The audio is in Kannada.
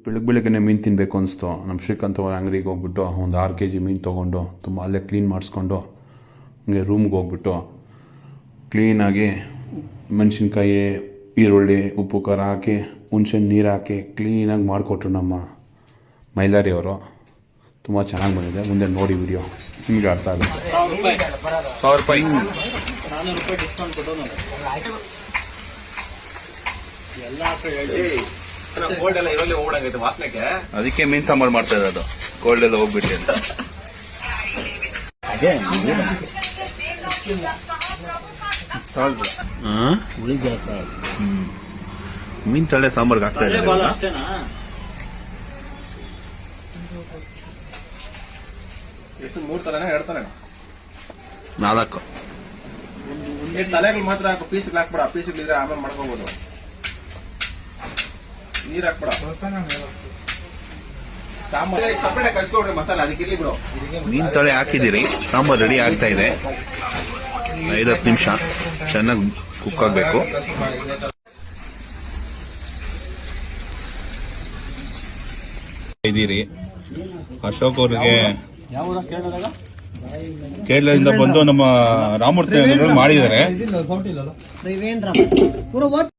ಬೆಳಗ್ಗೆ ಮೀನು ತಿನ್ನಬೇಕು ಅನಿಸ್ತು. ನಮ್ಮ ಶ್ರೀಕಾಂತ್ ಅವ್ರ ಅಂಗಡಿಗೆ ಹೋಗ್ಬಿಟ್ಟು ಒಂದು 6 kg ಮೀನು ತೊಗೊಂಡು ತುಂಬ ಅಲ್ಲೇ ಕ್ಲೀನ್ ಮಾಡಿಸ್ಕೊಂಡು ಹಂಗೆ ರೂಮ್ಗೆ ಹೋಗ್ಬಿಟ್ಟು ಕ್ಲೀನಾಗಿ ಮೆಣಸಿನ್ಕಾಯಿ, ಈರುಳ್ಳಿ, ಉಪ್ಪು, ಖಾರ ಹಾಕಿ ಹುಣ್ಸೆ ನೀರು ಹಾಕಿ ಕ್ಲೀನಾಗಿ ಮಾಡಿಕೊಟ್ರು ನಮ್ಮ ಮೈಲಾರಿ ಅವರು. ತುಂಬ ಚೆನ್ನಾಗಿ ಬಂದಿದೆ. ಮುಂದೆ ನೋಡಿ ವಿಡಿಯೋ ನಿಮಗೆ ಅರ್ಥ ಆಗುತ್ತೆ. 1,000 ರೂಪಾಯಿ 400 ರೂಪಾಯಿ ಡಿಸ್ಕೌಂಟ್ ಕೊಟ್ಟು ಕೋಲ್ಡ್ ಎಲ್ಲ ಇರಲಿ ಹೋಗ್ಬಿಡಂಗೈತೆ ವಾಸನೆಗೆ. ಅದಕ್ಕೆ ಮೀನ್ ಸಾಂಬಾರು ಮಾಡ್ತಾ ಇರೋದು, ಕೋಲ್ಡ್ ಎಲ್ಲ ಹೋಗ್ಬಿಟ್ಟು ಅಂತ. ಮೀನ್ ತಳೆ ಸಾಂಬಾರ್ಗೆ ಹಾಕ್ತಾ ಇದ್ದಾರೆ. ಎಷ್ಟು 3 ತಲೆನ 2 ತಲೆನ 4 ತಲೆಗಳು ಮಾತ್ರ ಹಾಕು, ಪೀಸ್ಗಳು ಹಾಕ್ಬೇಡ. ಪೀಸ್ಗಳಿದ್ರೆ ಆಮೇಲೆ ಮಾಡ್ಕೋಬಹುದು. ನೀರ್ ಹಾಕ್ಬೇಡ. ಸಾಂಬಾರ್ ಸಪ್ರೇಟ್ ಕಳ್ಸ್ಕೊಡ್ರಿ ಮಸಾಲೆ, ಅದಕ್ಕೆ ಇಲ್ಲಿ ಬಿಡು. ಮೀನ್ ತಳೆ ಹಾಕಿದಿರಿ, ಸಾಂಬಾರ್ ರೆಡಿ ಆಗ್ತಾ ಇದೆ. 5-10 ನಿಮಿಷ ಚೆನ್ನಾಗಿ ಕುಕ್ ಆಗಬೇಕು. ಇದೀರಿ ಅಶೋಕ್ ಅವ್ರಿಗೆ ಕೇರಳದಿಂದ ಬಂದು ನಮ್ಮ ರಾಮಮೂರ್ತಿ ಮಾಡಿದ್ದಾರೆ.